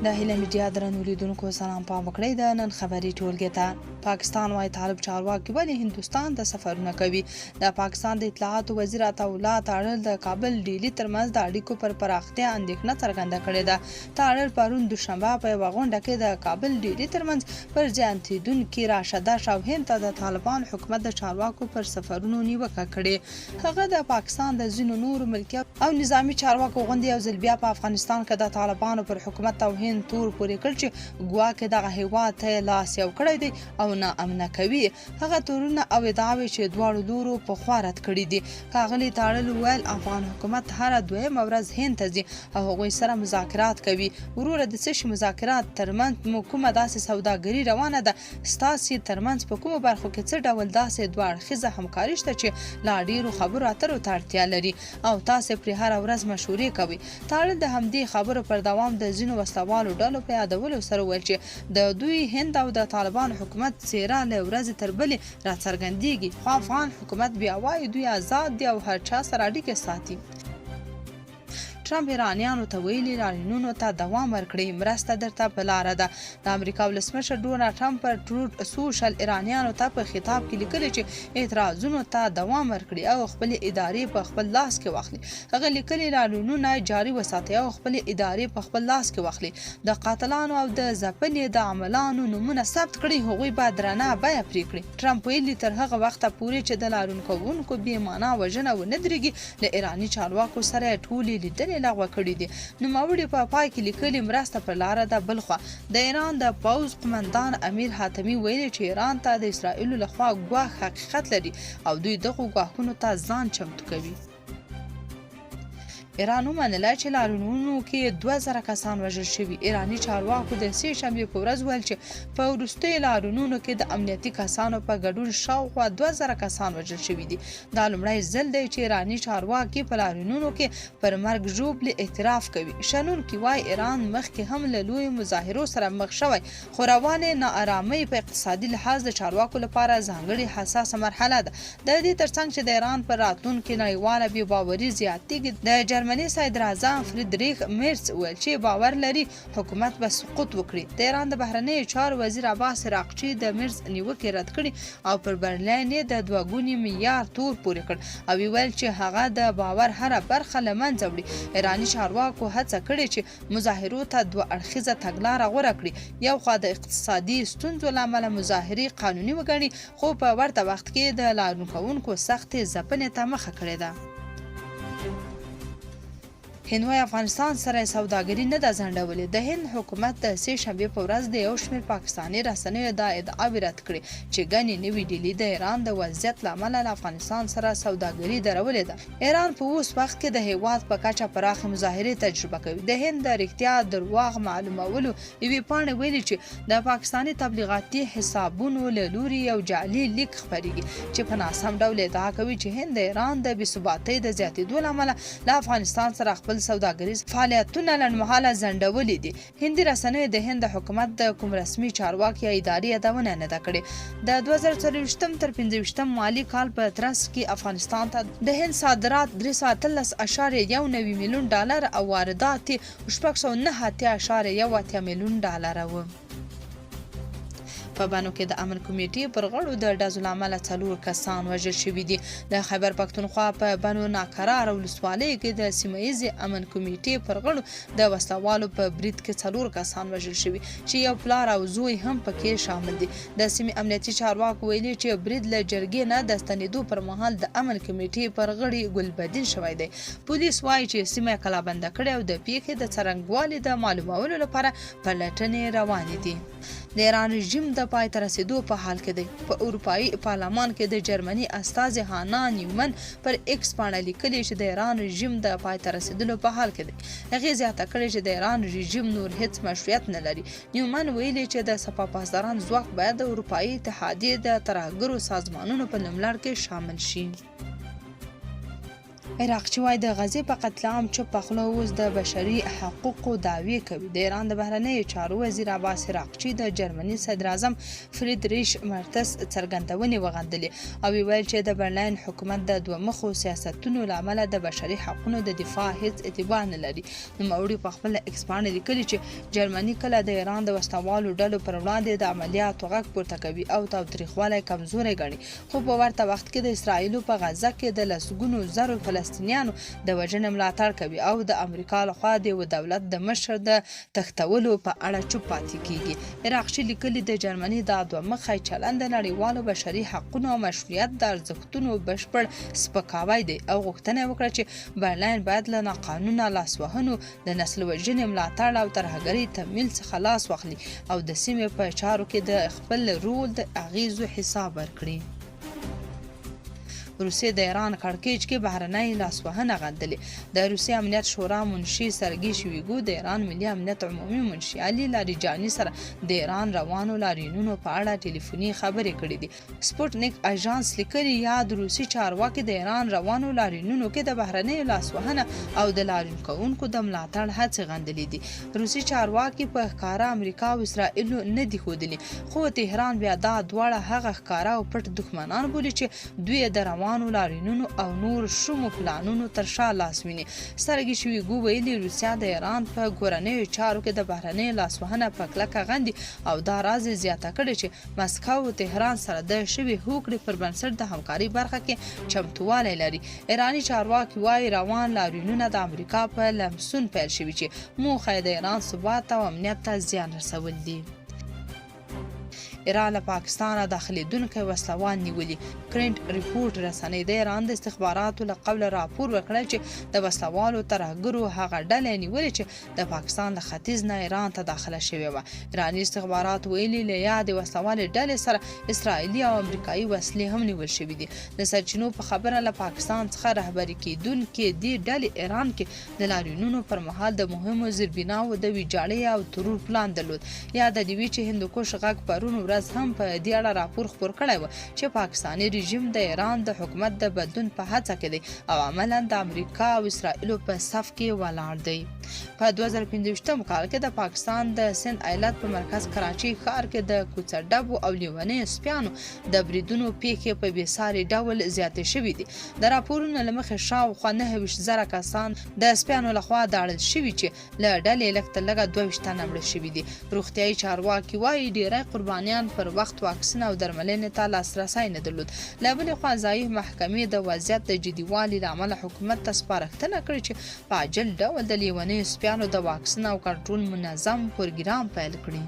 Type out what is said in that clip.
د هیله میډیا درنو لیدونکو سلام پام وکړئ د نن خبري ټولګي ته. پاکستان وايي طالب چارواکي ولې هندوستان ته سفرونه کوي. د پاکستان د اطلاعاتو وزیر عطاالله تارړ د کابل ډیلي ترمنځ د اړیکو پر پراختیا اندېښنه څرګنده کړې ده. تارړ پرون دوشنبه په یوه غونډه کې د کابل ډیلي ترمنځ پر ځان تیدونکي راشده شوهین ته د طالبان حکومت د چارواکو پر سفرونو نیوکه کړې. هغه د پاکستان د ځینو نورو ملکي او نظامي چارواکو غونډې یو ځل بیا په افغانستان کې د طالبانو پر حکومت توهین تور پورې کړ چې ګواکې دغه هیواد ته لاس یو کړی دی او ناامنه کوي. هغه تورونه او ادعاوې چې دواړو لورو پخوا رد کړي دي. ښاغلي تارړ وویل افغان حکومت هره دویمه ورځ هند ته ځي او هغوی سره مذاکرات کوي. وروره د څه شي مذاکرات ترمنځ مو کومه داسې سوداګري روانه ده؟ ستاسې ترمنځ په کومو برخو کې څه ډول داسې دوه اړخیزه همکاري شته چې لا ډېرو خبرو اترو ته اړتیا لري او تاسې پرې هره ورځ مشورې کوئ؟ تارړ د همدې خبرو پر دوام د ځینو وسلوالو ډلو په یادولو سره وویل چې د دوی هند او د طالبان حکومت څیره له ورځې تر بلې راڅرګندېږي، خو افغان حکومت بیا وایي دوی آزاد دي او هر چا سره اړیکې ساتي. ټرمپ ایرانیانو ته ویلي لاریونونو ته دوام ورکړئ، مرسته درته په لاره ده. د امریکا ولسمشر ډونالډ ټرمپ پر ټروت سوشل ایرانیانو ته په خطاب کې لیکلي چې اعتراضونو ته دوام ورکړي او خپلې ادارې په خپل لاس کې واخلي. هغه لیکلي لاریونونه جاري وساتي او خپلې ادارې په خپل لاس کې واخلي. د قاتلانو او د ځپنې د عملانو نومونه ثبت کړي، هغوی باید درنه بیه پرې کړي. ټرمپ ویلي تر هغه وخته پورې چې د لاریون کوونکو بې معنا وژنه ونه درېږي له ایراني چارواکو سره ټولې لیدنې لغوه کړي دي. نوموړي په پای کې لیکلي مرسته پر لاره ده. بلخوا د ایران د پوځ قمندان امیر حاتمي ویلي چې ایران ته د اسرائیلو لخوا ګواښ حقیقت لري او دوی دغو ګواښونو ته ځان چمتو کوي. ایران ومنله چې لاریونونو کې 2000 کسان وژل شوي. ایراني چارواکو د سې شنبې په ورځ ویل چې په وروستیو لاریونونو کې د امنیتي کسانو په ګډون شاوخوا 2000 کسان وژل شوي دي. دا لومړی ځل دی چې ایراني چارواکي په لاریونونو کې پر مرګ ژوبلې اعتراف کوي. شنونکي وایي ایران مخکې هم له لویو مظاهرو سره مخ شوی، خو روانې ناارامۍ په اقتصادي لحاظ د چارواکو لپاره ځانګړې حساسه مرحله ده. د دې ترڅنګ چې د ایران پر راتلونکې نړیواله بې باوري زیاتېږي، د جرمني صدر اعظم فریدریخ میرز ویل چې باور لري حکومت به سقوط وکړي. د ایران د بهرنیو چارو وزیر عباس عراقچي د میرز نیوکې رد کړي او پر برلین یې د 2 ګوني معیار تور پورې کړ او ویل چې هغه د باور هره برخه له منځه وړي. ایراني چارواکو هڅه کړې چې مظاهرو ته 2 اړخیزه تګلاره غوره کړي، یو خوا د اقتصادي ستونزو له امله مظاهرې قانوني وګڼي، خو په ورته وخت کې د لاریون کوونکو سختې ځپنې ته مخه کړې ده. هند وايي افغانستان سره سوداګري نه ده ځنډولې. د هند حکومت د سې شنبې په ورځ د یو شمېر پاکستاني رسنیو دا ادعاوې رد کړې چې ګڼې نوې ډیلي د ایران د وضعیت له امله له افغانستان سره سوداګري درولې ده. ایران په اوس وخت کې د هیواد په کچه پراخې مظاهرې تجربه کوي. د هند د رښتیا درواغ معلومولو یوې پاڼې ویلي چې د پاکستاني تبلیغاتي حسابونو له لوري یو جعلي لیک خپرېږي چې په ناسم ډول ادعا کوي چې هند د ایران د بې ثباتۍ د زیاتېدو له امله له افغانستان سره خپل سوداګریز فعالیتونه لنډمهاله ځنډولي دي. هندي رسنیو د هند د حکومت د کوم رسمي چارواکي یا ادارې یادونه نه ده کړې. د 2024 تر 25 مالي کال په ترڅ کې افغانستان ته د هند صادرات 313.1 میلیون ډالر او واردات 609.1 میلیون ډالر وو. په بانو کې د امن کمیټې پر غړو د ډزو له امله 4 کسان وژل شوي دي. د خیبر پښتونخوا په بانو ناکراره ولسوالۍ کې د سیمه ییزې امن کمیټې پر غړو د وسلوالو په برید کې 4 کسان وژل شوي چې یو پلار او زوی هم پکې شامل دي. د سیمې امنیتي چارواکو ویلي چې برید له جرګې نه د ستنېدو پر مهال د امن کمیټې پر غړي ګلبدین شوی دی. پولیس وایي چې سیمه یې کلابنده کړې او د پیښې د څرنګوالي د معلومولو لپاره پلټنې روانې دي. د ایران رژیم د پای ته رسیدو په حال کې دی. په اروپایي پارلمان کې د جرمني استازي هانا نیومن پر ایکس باندې لیکلي چې د ایران رژیم د پای ته رسیدلو په حال کې دی. هغې زیاته کړې چې د ایران رژیم نور هیڅ مشروعیت نه لري. نیومن ویلي چې د سپاه پاسداران ځواک باید د اروپایي اتحادیې د ترهګرو سازمانونو په نوملړ کې شامل شي. عراقچي وایي د غزې په قتل عام چوپ خوله اوس د بشري حقوقو دعوې کوي. د ایران د بهرنیو چارو وزیر عباس عراقچي د جرمني صدر اعظم فریدریش مرتس څرګندونې وغندلې او ویل چې د برلین حکومت د دوه مخو سیاستونو له امله د بشري حقوقو د دفاع هیڅ اعتبار نه لري. نوموړي په خپل ایکس باندې لیکلي چې جرمني کله د ایران د وسلوالو ډلو پر وړاندې د عملیاتو غږ پورته کوي او تاوتریخوالی کمزوری ګڼي، خو په ورته وخت کې د اسرائیلو په غزه کې د لسګونو زرو فلسطینیانو د وژنې ملاتړ کوي او د امریکا لخوا د یو دولت د مشر د تښتولو په اړه چوپ پاتې کیږي. عراقچي لیکلي د جرمني د دوه مخی چلند د نړیوالو بشري حقوقو او مشروعیت د ارزښتونو بشپړ سپکاوی دی او غوښتنه وکړه چې برلین باید له ناقانونه لاسوهنو د نسل وژنې ملاتړ او ترهګرۍ تمویل څخه لاس واخلي او د سیمې په چارو کې د خپل رول د اغیزو حساب ورکړي. روسیې د ایران کړکېچ کې بهرنۍ لاسوهنه غندلې. د روسیې امنیت شورا منشي سرګي شویګو د ایران ملي امنیت عمومي منشي علي لاریجاني سره د ایران روانو لاریونونو په اړه ټلیفوني خبرې کړې دي. سپوټنیک اژانس لیکلي یاد روسي چارواکي د ایران روانو لاریونونو کې د بهرنۍ لاسوهنه او د لاریون کوونکو د ملاتړ هڅې غندلې دي. روسي چارواکي په ښکاره امریکا او اسرائیل نه دي ښودلي، خو تهران بیا دا دواړه هغه ښکاره او پټ دښمنان بولي چې دوی د روانو لارینونو او نور شومو پلانونو تر شا لاس ویني. سرګي شویګو ویلي روسیا د ایران په کورنیو چارو کې د بهرنیو لاسوهنه په کلکه غندي او دا راز زیاته کړي چې مسکو او تهران سره د شوي هوکړې پر بنسټ د همکاري برخه کې چمتووالی لري. ایراني چارواکي وایي روان لاریونونه د امریکا په لمسون پیل شوي چې موخه د ایران ثبات او امنیت ته زیان رسول دي. ایران له پاکستانه داخليدونکي وسلوال نیولي. کرنټ ریپورټ رسنۍ د ایران د استخباراتو له قبل راپور ورکړی چې د وسلوالو ترهګرو هغه ډلې نیولې چې د پاکستان د ختیځ نه ایران ته داخله شوې وه. ایراني استخبارات ویلي له یادې وسلوالې ډلې سره اسرائیلي او امریکایي وسلې هم نیول شوې دي. د سرچینو په خبره له پاکستان څخه رهبري کېدونکې دې ډلې ایران کې د لاریونونو پر مهال د مهمو زیربناوو د ویجاړۍ او ترور پلان درلود. یاده دې وي چې هندوکش غږ پرون ورځ هم په دې اړه راپور خپور کړی و چې پاکستاني رژیم د ایران د حکومت د بدلون په هڅه کې دی او عملاً د امریکا او اسرائیلو په صف کې ولاړ دی. په 2015 کال کې د پاکستان د سند ایالت په مرکز کراچي ښار کې د کوڅه ډبو او لیونیو سپیانو د بریدونو پیښې په بېساري ډول زیاتې شوې دي. د راپورونو له مخې شاوخوا 29,000 کسان د سپیانو لخوا داړل شوي چې له ډلې لږ تر لږه 22 تنه مړه شوي دي. روغتیایي چارواکي وایي ډیری قربانیان پر وخت واکسین او درملنې ته لاسرسی نه درلود. له بلې خوا ځایي محکمې د وضعیت د جديوالي له امله حکومت ته سپارښتنه کړې چې په عاجل ډول د لیونیو سپیانو د واکسین او کنټرول منظم پروګرام پیل کړي.